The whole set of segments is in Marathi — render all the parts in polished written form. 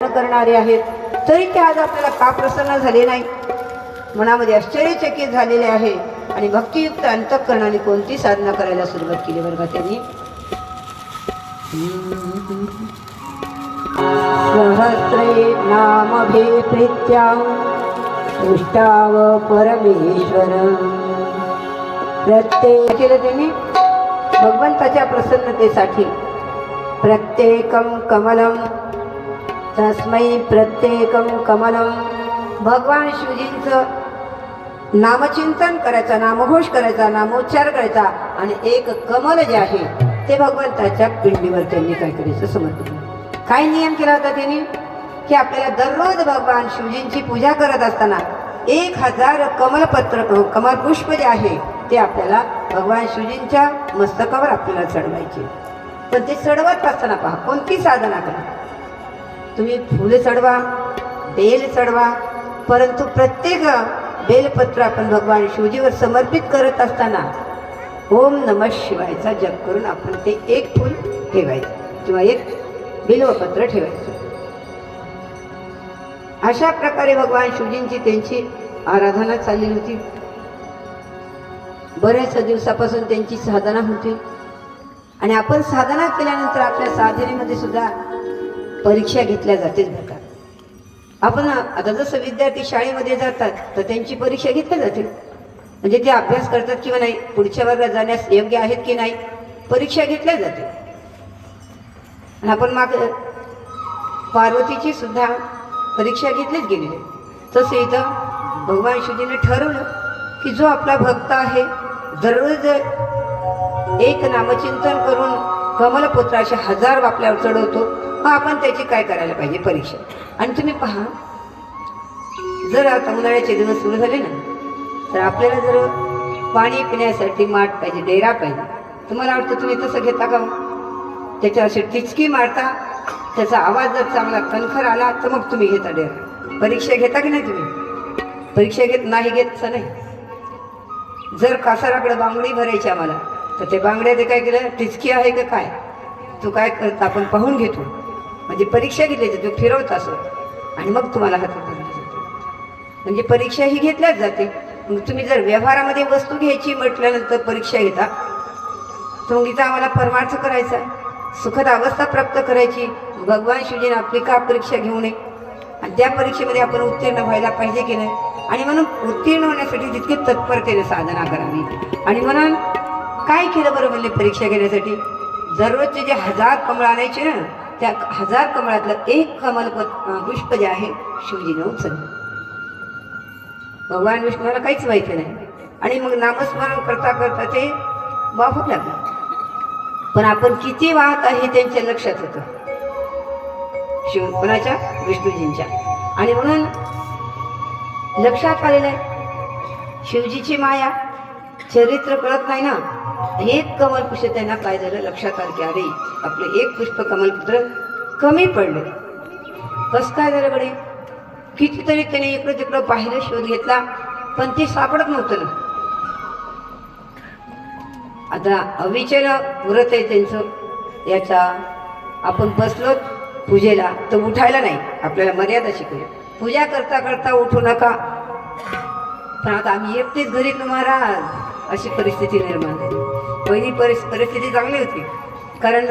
करणारे आहेत, तरी ते आज आपल्याला का प्रसन्न झाले नाही, मनामध्ये आश्चर्यचकित झालेले आहे. आणि भक्तियुक्त अंतःकरणाने कोणती साधना करायला सुरुवात केली बरं का त्यांनी. सहस्रे नामभे प्रीत्या दृष्टाव परमेश्वर. प्रत्येक केलं त्यांनी भगवंताच्या प्रसन्नतेसाठी. प्रत्येकम कमलम तस्मै प्रत्येकम कमलम. भगवान शिवजींचं नामचिंतन करायचं, नामघोष करायचा, नामोच्चार करायचा आणि एक कमल जे आहे ते भगवंताच्या पिंडीवर त्यांनी काय करायचं समर्पित केलं. काय नियम केला होता त्यांनी की आपल्याला दररोज भगवान शिवजींची पूजा करत असताना 1000 कमलपत्र कमलपुष्प जे आहे ते आपल्याला भगवान शिवजींच्या मस्तकावर आपल्याला चढवायचे. पण ते चढवत असताना पहा कोणती साधना करा. तुम्ही फुले चढवा, बेल चढवा, परंतु प्रत्येक बेलपत्र आपण भगवान शिवजीवर समर्पित करत असताना ओम नमः शिवायचा जप करून आपण ते एक फूल ठेवायचं किंवा एक बिल्वपत्र ठेवायचं. अशा प्रकारे भगवान शिवजींची त्यांची आराधना चालली होती. बऱ्याच दिवसापासून त्यांची साधना होती. आणि आपण साधना केल्यानंतर आपल्या साधनेमध्ये सुद्धा परीक्षा घेतल्या जाते बरं का. आपण आता जसं विद्यार्थी शाळेमध्ये जातात तर त्यांची परीक्षा घेतल्या जाते, म्हणजे ते अभ्यास करतात किंवा नाही, पुढच्या वर्गात जाण्यास योग्य आहेत की नाही, परीक्षा घेतल्या जाते. आणि आपण माग पार्वतीची सुद्धा परीक्षा घेतलीच गेलेली. तसं इथं भगवान शिवजीने ठरवलं की जो आपला भक्त आहे दररोज एक नामचिंतन करून कमलपुत्र असे 1000 आपल्यावर चढवतो, मग आपण त्याची काय करायला पाहिजे परीक्षा. आणि तुम्ही पहा, जर आता उन्हाळ्याचे दिवस सुरू झाले ना तर आपल्याला जर पाणी पिण्यासाठी माठ पाहिजे, डेरा पाहिजे. तुम्हाला वाटतं तुम्ही तसं घेता का? त्याच्या अशी टिचकी मारता, त्याचा आवाज जर चांगला कणखर आला तर मग तुम्ही घेता डेरा. परीक्षा घेता की नाही तुम्ही? परीक्षा घेत नाही, घेतचं नाही. जर कासाराकडे बांगडी भरायची आम्हाला तर ते बांगड्या ते काय केलं, टिचकी आहे का काय, तू काय करता आपण पाहून घेतो. म्हणजे परीक्षा घेतली जाते, तो फिरवत असो आणि मग तुम्हाला हातात धरली जाते. म्हणजे परीक्षा ही घेतल्याच जाते. मग तुम्ही जर व्यवहारामध्ये वस्तू घ्यायची म्हटल्यानंतर परीक्षा घेता, तर मग इथं आम्हाला परमार्थ करायचा, सुखद अवस्था प्राप्त करायची. भगवान शिवजीने आपली का परीक्षा घेऊ नये आणि त्या परीक्षेमध्ये आपण उत्तीर्ण व्हायला पाहिजे की नाही. आणि म्हणून उत्तीर्ण होण्यासाठी तितकी तत्परतेने साधना करावी. आणि म्हणून काय केलं बरं म्हणले परीक्षा घेण्यासाठी, दररोजचे जे 1000 कमळ आणायचे ना, त्या 1000 कमळातलं एक कमल पुष्प जे आहे शिवजीने उचललं. भगवान विष्णूला काहीच माहिती नाही. आणि मग नामस्मरण करता करता ते वाहू लागलं. पण आपण किती वाहत आहे त्यांच्या लक्षात होतं, कोणाच्या, विष्णूजींच्या. आणि म्हणून लक्षात आलेलं आहे शिवजीची माया, चरित्र कळत नाही ना. एक कमलपुष्प त्यांना काय झालं लक्षात आलं की अरे आपले एक पुष्प कमलपुत्र कमी पडले. कसं काय झालं बडे? कितीतरी त्याने इकडं तिकडं पाहिलं, शोध घेतला, पण ते सापडत नव्हतं ना. आता अविचल व्रत आहे त्यांचं. याचा आपण बसलो पूजेला तर उठायला नाही, आपल्याला मर्यादा शिकवली. पूजा करता करता उठू नका. पण आता आम्ही एकटेच घरी महाराज, अशी परिस्थिती निर्माण झाली. पहिली परिस्थिती चांगली होती, कारण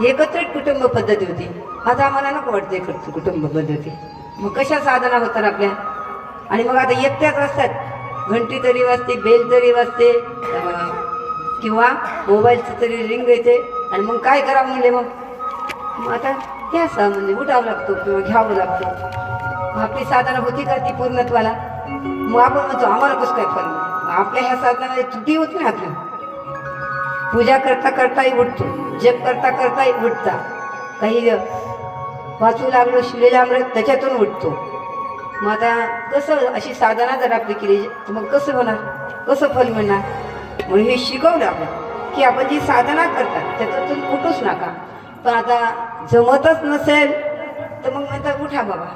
एकत्रित कुटुंब पद्धती होती. आता आम्हाला नको वाटते एकत्र कुटुंब पद्धती. मग कशा साधना होतात आपल्या. आणि मग आता एकट्याच असतात, घंटी तरी वाजते, बेल तरी वाजते, किंवा मोबाईलचं तरी रिंग येते. आणि मग काय करावं म्हणले, मग आता घ्यासा म्हणजे उठावं लागतो किंवा घ्यावं लागतो. आपली साधना होती का ती पूर्णत्वाला. मग आपण म्हणतो आम्हाला कसं काय फल. आपल्या ह्या साधनामध्ये त्रुटी होत नाही. आपल्या पूजा करता करताही उठतो, जप करता करताही उठता, काही वाचू लागलो शिवलेलं अमृत त्याच्यातून उठतो. मग आता कसं अशी साधना जर आपली केली तर मग कसं होणार, कसं फल मिळणार. म्हणून हे शिकवलं आपण की आपण जी साधना करतात त्याच्यातून उठूच नका. पण आता जमतच नसेल तर मग म्हणतात उठा बाबा.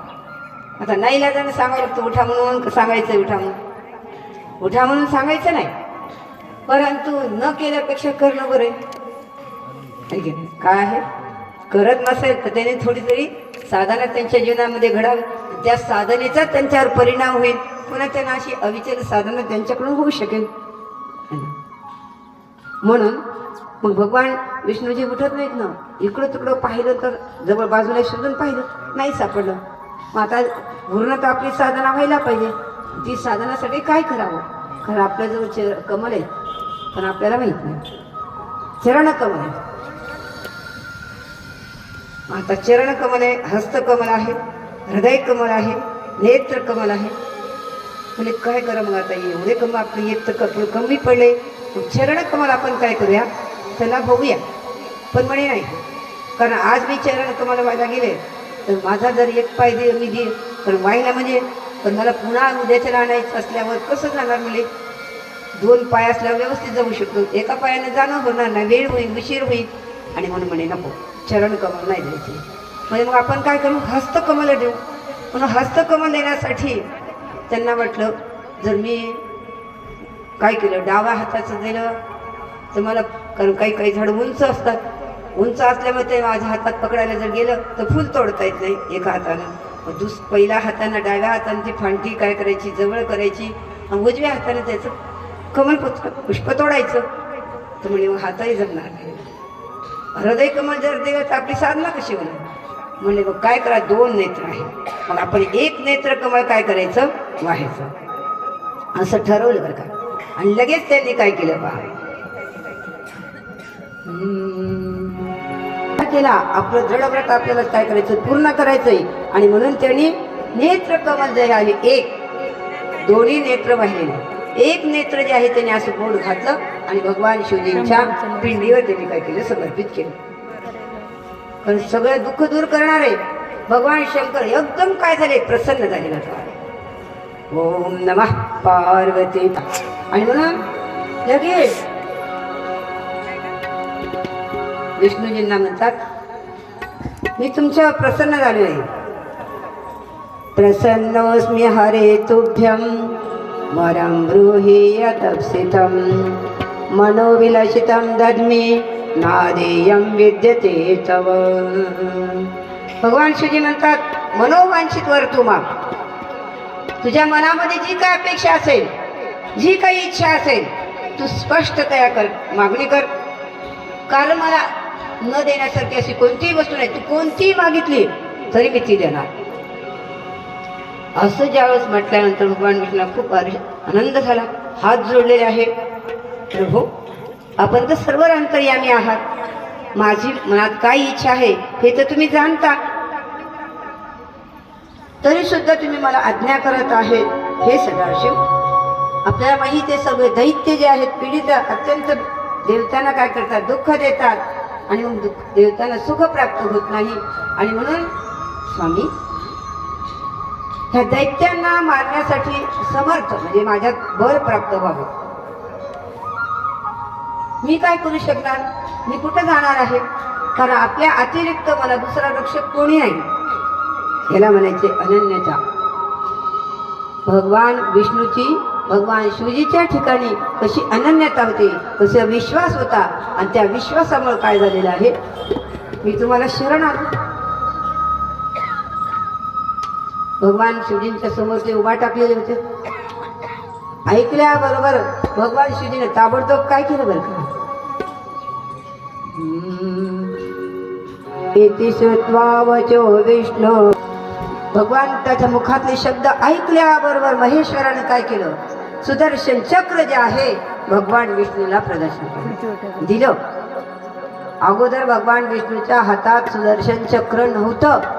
आता नाही लाजाने सांगावं लागतं उठा म्हणून, सांगायचं उठा म्हणून. उठा म्हणून सांगायचं नाही, परंतु न केल्यापेक्षा करणं बरं आहे. काय आहे, करत नसेल तर त्याने थोडी तरी साधना त्यांच्या जीवनामध्ये घडावी, त्या साधनेचा त्यांच्यावर परिणाम होईल, पुन्हा त्यांना अशी अविचल साधना त्यांच्याकडून होऊ शकेल. म्हणून मग भगवान विष्णूजी उठत नाहीत ना. इकडं तिकडं पाहिलं तर जवळ बाजूला शोधून पाहिलं, नाही सापडलं. मग आता पूर्ण तर आपली साधना व्हायला पाहिजे. ती साधनासाठी काय करावं? कारण आपल्याजवळ कमल आहे, पण आपल्याला माहीत नाही. चरण कमल आहे. आता चरण कमल आहे, हस्तकमल आहे, हृदय कमल आहे, नेत्र कमल आहे. म्हणजे काय करा मग आता एवढे कमल आपले एक तर कमी पडले. चरण कमल आपण काय करूया, त्याला बघूया. पण म्हणे नाही, कारण आज मी चरण कमल व्हायला गेले तर माझा जर एक पाय मी दे तर व्हायला म्हणजे, पण मला पुन्हा उद्याच्याला आणायचं असल्यावर कसं जाणार? म्हणजे 2 पाय असल्यावर व्यवस्थित जाऊ शकतो, एका पायाने जाणं होणार नाही, वेळ होईल, उशीर होईल. आणि म्हणून म्हणे नको, चरण कमल नाही द्यायचे. म्हणजे मग आपण काय करू, हस्तकमल देऊ. म्हणून हस्तकमल देण्यासाठी त्यांना वाटलं जर मी काय केलं, डाव्या हाताचं दिलं तर मला, कारण काही काही झाडं उंच असतात, उंच असल्यामुळे ते माझ्या हातात पकडायला जर गेलं तर फूल तोडता येत नाही एका हातानं. मग पहिल्या हातानं डाव्या हातानं ती फांटी काय करायची, जवळ करायची, आणि उजव्या हाताने त्याचं कमल पुष्प तोडायचं. तर म्हणजे मग हातही जमणार नाही. हृदय कमल जर दिलं तर आपली साधना कशी होणार? म्हणजे मग काय करा, 2 नेत्र आहे, मग आपण 1 नेत्र कमल काय करायचं, व्हायचं, असं ठरवलं बरं का. आणि लगेच त्यांनी काय केलं पहा, केला आपलं दृढव्रत आपल्याला काय करायचं, पूर्ण करायचंय. आणि म्हणून त्यांनी नेत्र कमल जे आहे, 1 दोन्ही नेत्र वाहिलेले, 1 नेत्र जे आहे त्यांनी असं बोट घातलं आणि भगवान शिवजींच्या पिंडीवर त्यांनी काय केलं, समर्पित केलं. कारण सगळं दुःख दूर करणारे भगवान शंकर एकदम काय झाले, प्रसन्न झाले ना. ओम नमः पार्वती. आणि म्हणून लगेच विष्णूजींना म्हणतात, मी तुमच्यावर प्रसन्न झालो आहे. प्रसन्नोस्मी हरे तुभ्यं वरं ब्रूहि यदप्सितं मनोविलसितं दद्मि नादेयं विद्यते तव. भगवान शिवजी म्हणतात, मनोवांछित वर तू माग. तुझ्या मनामध्ये जी काय अपेक्षा असेल, जी काही इच्छा असेल, तू स्पष्ट तया कर, मागणी कर. कारण मला न देण्यासारखी अशी कोणतीही वस्तू नाही, तू कोणतीही मागितली तरी मी ती देणार. असं ज्यावेळेस म्हटल्यानंतर भगवान विष्णूला खूप आनंद झाला. हात जोडलेले आहे, प्रभू आपण तर सर्व अंतर्यामी आहात, माझी मनात काय इच्छा आहे हे तर तुम्ही जाणता, तरी सुद्धा तुम्ही मला आज्ञा करत आहे. हे सदाशिव, आपल्याला माहिती आहे सगळे दैत्य जे आहेत पीडित, अत्यंत देवतांना काय करतात, दुःख देतात, आणि मग देवतांना सुख प्राप्त होत नाही. आणि म्हणून स्वामी ह्या दैत्यांना मारण्यासाठी समर्थ, म्हणजे माझ्यात बळ प्राप्त व्हावं. मी काय करू शकणार, मी कुठं जाणार आहे, कारण आपल्या अतिरिक्त मला दुसरा रक्षक कोणी नाही. याला म्हणायचे अनन्यता. भगवान विष्णूची भगवान शिवजीच्या ठिकाणी कशी अनन्यता होती, कसा विश्वास होता, आणि त्या विश्वासामुळे काय झालेलं आहे, मी तुम्हाला शरण आलो. भगवान शिवजींच्या समोर ते उभा टाकलेले होते. ऐकल्याबरोबर भगवान शिवजीने ताबडतोब काय केलं बरं का, इति श्रुत्वा वचो विष्णू. भगवान त्याच्या मुखातले शब्द ऐकल्याबरोबर महेश्वराने काय केलं, सुदर्शन चक्र जे आहे भगवान विष्णूला प्रदर्शन दिलं. अगोदर भगवान विष्णूच्या हातात सुदर्शन चक्र नव्हतं.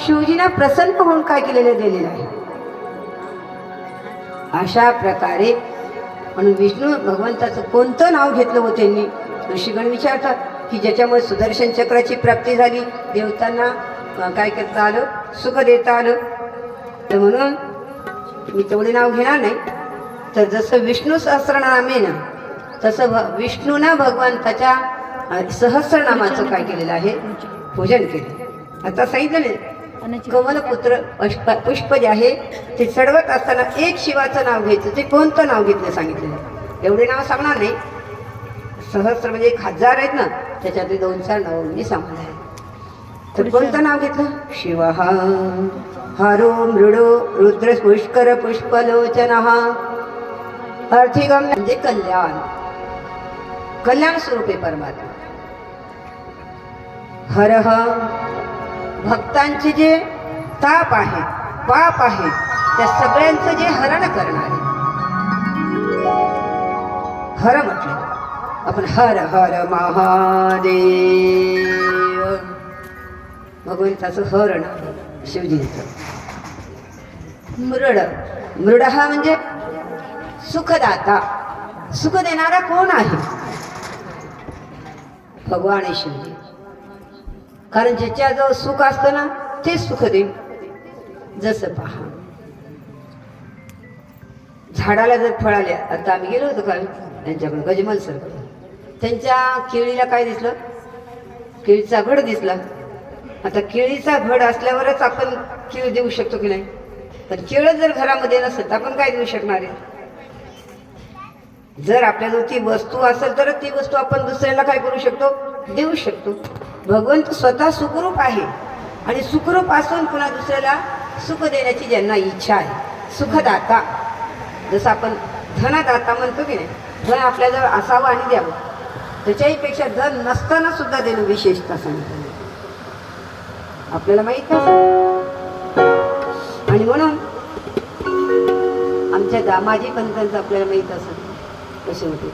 शिवजींना प्रसन्न होऊन काय केलेलं दिलेलं आहे. अशा प्रकारे म्हणून विष्णू भगवंताचं कोणतं नाव घेतलं हो त्यांनी, ऋषीगण विचारतात की ज्याच्यामुळे सुदर्शन चक्राची प्राप्ती झाली, देवतांना काय करता आलं, सुख देता आलं. तर म्हणून मी तेवढे नाव घेणार नाही. तर जसं विष्णू सहस्रनाम आहे ना, तसं विष्णूनं भगवंताच्या सहस्रनामाचं काय केलेलं आहे, पूजन केलं. आता सांगितलं नाही, कमलपुत्र पुष्प जे आहे ते चढवत असताना एक शिवाचं नाव घ्यायचं, ते कोणतं नाव घेतलं सांगितलेलं. एवढे नाव सांगणार नाही, सहस्र म्हणजे 1000 आहेत ना, त्याच्यातले 2-4 नाव मी सांगणार आहे. तर कोणतं नाव घेतलं? शिव. हरो मृडो रुद्र पुष्कर पुष्पलोचन. अर्थिगम म्हणजे कल्याण, कल्याण स्वरूपे परमात्मा. हरह भक्तांचे जे ताप आहे, पाप आहे, त्या सगळ्यांचं जे हरण करणारे. हर म्हटलं आपण, हर हर महादेव. भगवंताचं हरण शिवजींचं. मृड, मृड हा म्हणजे सुखदाता. सुख देणारा कोण आहे? भगवान आहे शिवजी. कारण ज्याच्याजवळ सुख असतं ना तेच सुख देईल. जसं पहा, झाडाला जर फळ आले, आता आम्ही गेलो होतो काल त्यांच्याकडे गजमल सर, त्यांच्या केळीला काय दिसलं? केळीचा घड दिसला. आता केळीचा घड असल्यावरच आपण केळ देऊ शकतो की नाही? पण केळ जर घरामध्ये नसेल तर आपण काय देऊ शकणार आहे? जर आपल्याजवळ ती वस्तू असेल तर ती वस्तू आपण दुसऱ्याला काय करू शकतो? देऊ शकतो. भगवंत स्वतः सुखरूप आहे आणि सुखरूप असून पुन्हा दुसऱ्याला सुख देण्याची ज्यांना इच्छा आहे, सुखदाता. जसं आपण धनदाता म्हणतो की नाही, धन आपल्याजवळ असावं आणि द्यावं. त्याच्याहीपेक्षा धन नसताना सुद्धा देणं विशेषता सांगतो आपल्याला माहीत नसतं. आणि म्हणून आमच्या दामाजी पंतांचं आपल्याला माहीत असत कसे होते.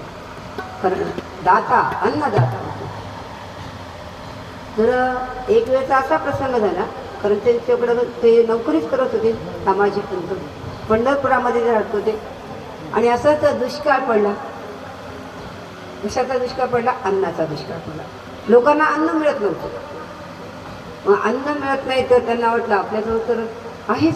कारण दाता, अन्नदाता होते. तर एक वेळेचा असा प्रसंग झाला, कारण त्यांच्याकडं ते नोकरीच करत होते दामाजी पंत, पंढरपुरामध्ये राहत होते. आणि असाच दुष्काळ पडला. कशाचा दुष्काळ पडला? अन्नाचा दुष्काळ पडला. लोकांना अन्न मिळत नव्हतं. मग अन्न मिळत नाही तर त्यांना वाटलं आपल्याजवळ तर आहेच